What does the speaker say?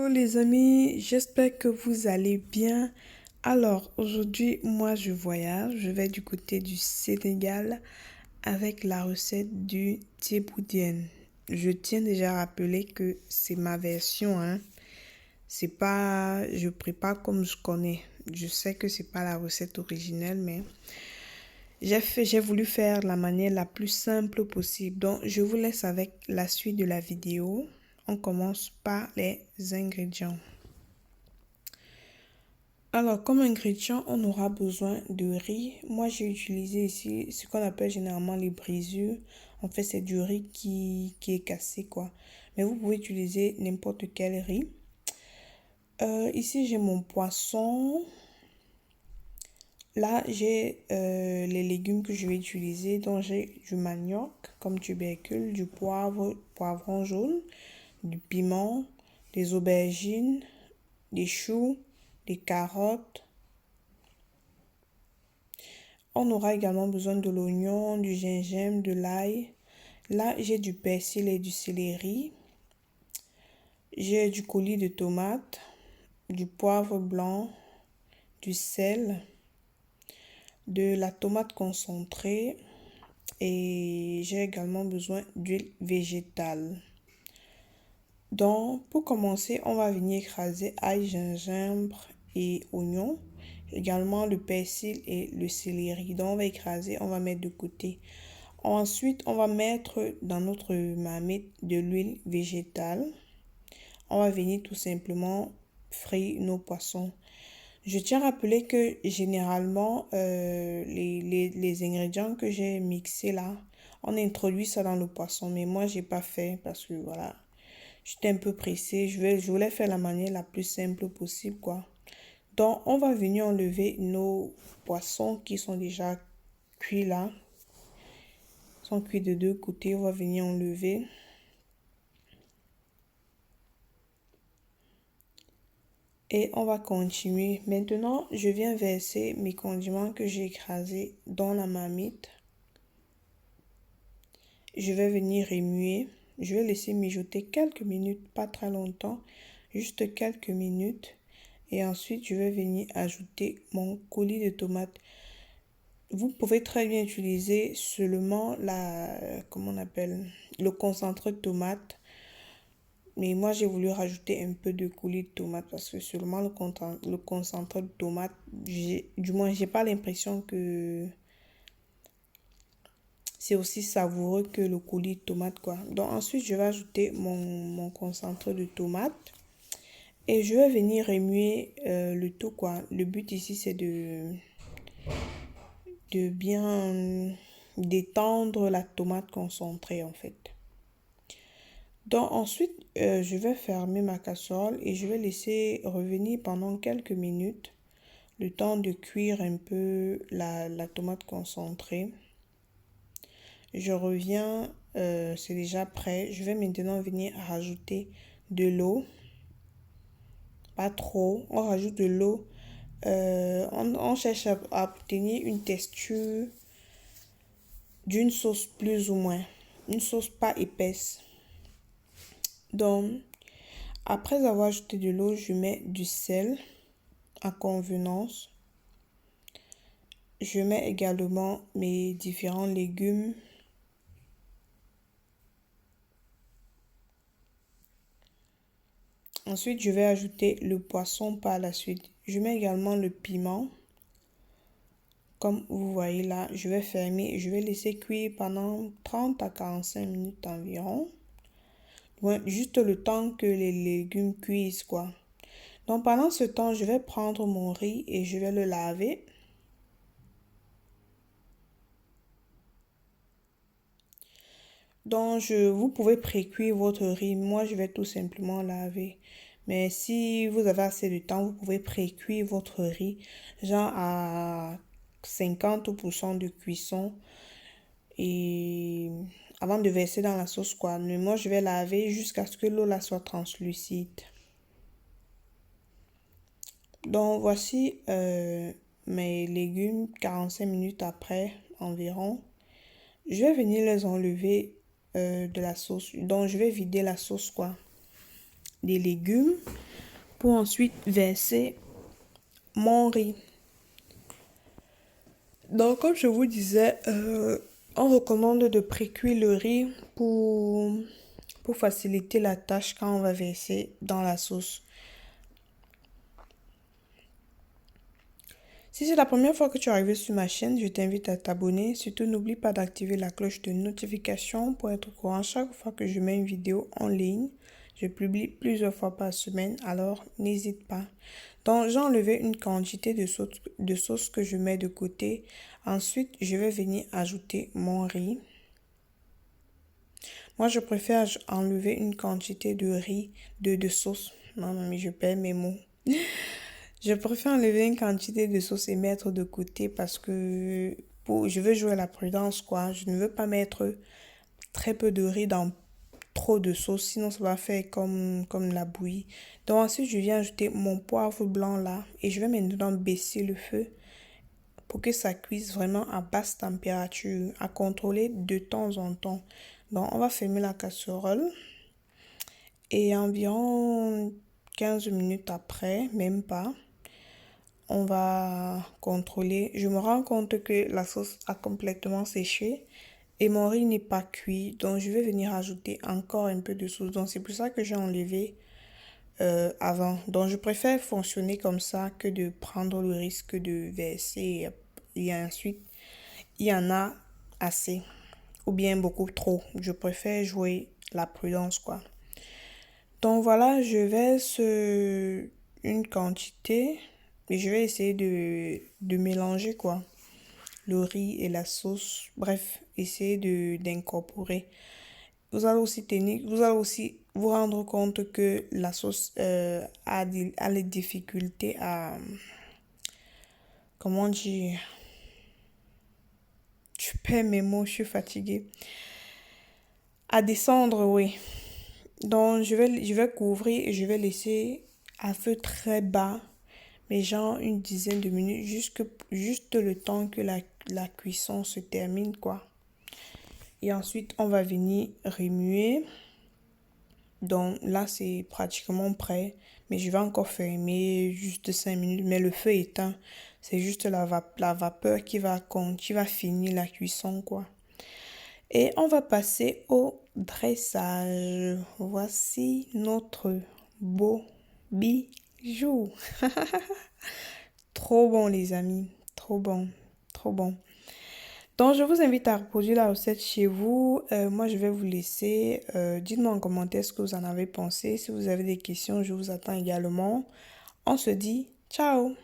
Hello les amis, j'espère que vous allez bien. Alors aujourd'hui, moi je voyage, je vais du côté du Sénégal avec la recette du thieboudienne. Je tiens déjà à rappeler que c'est ma version, hein. C'est pas, je prépare comme je connais. Je sais que c'est pas la recette originelle, mais j'ai voulu faire la manière la plus simple possible. Donc je vous laisse avec la suite de la vidéo. On commence par les ingrédients. Alors, comme ingrédient, on aura besoin de riz. Moi, j'ai utilisé ici ce qu'on appelle généralement les brisures. En fait, c'est du riz qui est cassé, quoi. Mais vous pouvez utiliser n'importe quel riz. Ici, j'ai mon poisson. Là, j'ai les légumes que je vais utiliser. Donc, j'ai du manioc comme tubercule, du poivron jaune, du piment, des aubergines, des choux, des carottes. On aura également besoin de l'oignon, du gingembre, de l'ail. Là, j'ai du persil et du céleri. J'ai du coulis de tomates, du poivre blanc, du sel, de la tomate concentrée et j'ai également besoin d'huile végétale. Donc, pour commencer, on va venir écraser ail, gingembre et oignon. Également le persil et le céleri. Donc, on va écraser, on va mettre de côté. Ensuite, on va mettre dans notre marmite de l'huile végétale. On va venir tout simplement frire nos poissons. Je tiens à rappeler que généralement, les ingrédients que j'ai mixés là, on introduit ça dans le poisson. Mais moi, j'ai pas fait parce que voilà, j'étais un peu pressée. Je voulais faire la manière la plus simple possible, quoi. Donc, on va venir enlever nos poissons qui sont déjà cuits là. Ils sont cuits de deux côtés. On va venir enlever. Et on va continuer. Maintenant, je viens verser mes condiments que j'ai écrasés dans la marmite. Je vais venir remuer. Je vais laisser mijoter quelques minutes, pas très longtemps, juste quelques minutes. Et ensuite, je vais venir ajouter mon coulis de tomates. Vous pouvez très bien utiliser seulement comment on appelle, le concentré de tomate. Mais moi, j'ai voulu rajouter un peu de coulis de tomate parce que seulement le concentré de tomate, du moins, j'ai pas l'impression que c'est aussi savoureux que le coulis de tomate, quoi. Donc, ensuite, je vais ajouter mon concentré de tomate et je vais venir remuer le tout, quoi. Le but ici, c'est de bien détendre la tomate concentrée, en fait. Donc ensuite, je vais fermer ma casserole et je vais laisser revenir pendant quelques minutes, le temps de cuire un peu la tomate concentrée. Je reviens, c'est déjà prêt. Je vais maintenant venir rajouter de l'eau. Pas trop, on rajoute de l'eau. On cherche à obtenir une texture d'une sauce plus ou moins. Une sauce pas épaisse. Donc, après avoir ajouté de l'eau, je mets du sel à convenance. Je mets également mes différents légumes. Ensuite, je vais ajouter le poisson par la suite. Je mets également le piment. Comme vous voyez là, je vais fermer et je vais laisser cuire pendant 30 à 45 minutes environ. Ouais, juste le temps que les légumes cuisent, quoi. Donc, pendant ce temps, je vais prendre mon riz et je vais le laver. Donc, vous pouvez pré-cuire votre riz. Moi, je vais tout simplement laver. Mais si vous avez assez de temps, vous pouvez pré-cuire votre riz, genre à 50% de cuisson. Et avant de verser dans la sauce, quoi. Mais moi, je vais laver jusqu'à ce que l'eau là soit translucide. Donc, voici mes légumes 45 minutes après environ. Je vais venir les enlever de la sauce. Donc, je vais vider la sauce, quoi, des légumes. pour ensuite verser mon riz. Donc, comme je vous disais, on recommande de pré-cuire le riz pour faciliter la tâche quand on va verser dans la sauce. Si c'est la première fois que tu es arrivé sur ma chaîne, je t'invite à t'abonner. Surtout, n'oublie pas d'activer la cloche de notification pour être au courant chaque fois que je mets une vidéo en ligne. Je publie plusieurs fois par semaine, alors n'hésite pas. Donc, j'ai enlevé une quantité de sauce que je mets de côté. Ensuite, je vais venir ajouter mon riz. Moi, je préfère enlever une quantité de riz, de sauce. Non, mais je perds mes mots. Je préfère enlever une quantité de sauce et mettre de côté parce que je veux jouer à la prudence, quoi. Je ne veux pas mettre très peu de riz dans trop de sauce, sinon ça va faire comme la bouillie. Donc ensuite, je viens ajouter mon poivre blanc là et je vais maintenant baisser le feu pour que ça cuise vraiment à basse température, à contrôler de temps en temps. Donc on va fermer la casserole et environ 15 minutes après, même pas, on va contrôler. Je me rends compte que la sauce a complètement séché et mon riz n'est pas cuit. Donc, je vais venir ajouter encore un peu de sauce. Donc, c'est pour ça que j'ai enlevé avant. Donc, je préfère fonctionner comme ça que de prendre le risque de verser et ensuite, il y en a assez ou bien beaucoup trop. Je préfère jouer la prudence, quoi. Donc, voilà, je verse une quantité. Et je vais essayer de mélanger quoi. Le riz et la sauce. Bref, essayer d'incorporer. Vous allez aussi vous rendre compte que la sauce a les difficultés à... Comment dire? Je perds mes mots, je suis fatiguée. À descendre, oui. Donc, je vais couvrir et je vais laisser à feu très bas. Mais genre une dizaine de minutes, juste le temps que la cuisson se termine, quoi. Et ensuite, on va venir remuer. Donc là, c'est pratiquement prêt. Mais je vais encore fermer juste 5 minutes. Mais le feu est éteint. C'est juste la vapeur qui va finir la cuisson, quoi. Et on va passer au dressage. Voici notre beau bijou. Trop bon, les amis. Trop bon. Trop bon. Donc, je vous invite à reproduire la recette chez vous. Moi, je vais vous laisser. Dites-moi en commentaire ce que vous en avez pensé. Si vous avez des questions, je vous attends également. On se dit ciao!